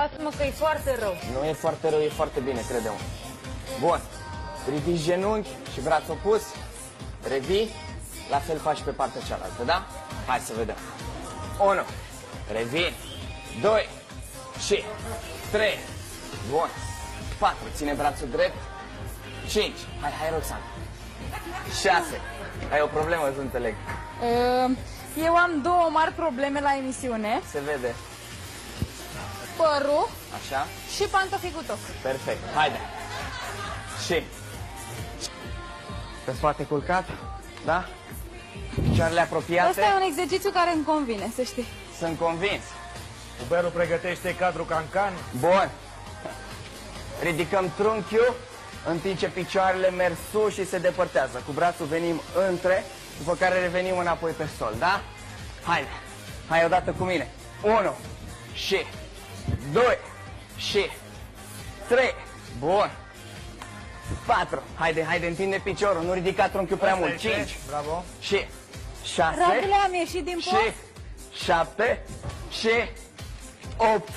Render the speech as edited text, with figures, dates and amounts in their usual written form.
Lasă-mă că e foarte rău. Nu e foarte rău, e foarte bine, crede-mă. Bun. Ridici genunchi și braț opus. Revii. La fel faci pe partea cealaltă, da? Hai să vedem. 1. Revii. 2. Și 3. Bun. 4. Ține brațul drept. 5. Hai, Roxana. 6. Ai o problemă, să înțeleg. Eu am două mari probleme la emisiune. Se vede. Părul Așa. și pantofii cu toc. Perfect. Haide. Și pe spate culcat. Da? Picioarele apropiate. Asta e un exercițiu care îmi convine, să știi. Sunt convins. Uberul pregătește cadru cancan. Bun. Ridicăm trunchiul în timp ce picioarele merg sus și se depărtează. Cu brațul venim între, după care revenim înapoi pe sol, da? Haide. Hai odată cu mine. 1 și 2 și 3. Bun. 4. Haide, întinde piciorul, nu ridica trunchiul prea mult. 5. Bravo. Și 6. Rabule, am ieșit din post. Și 7. Și 8.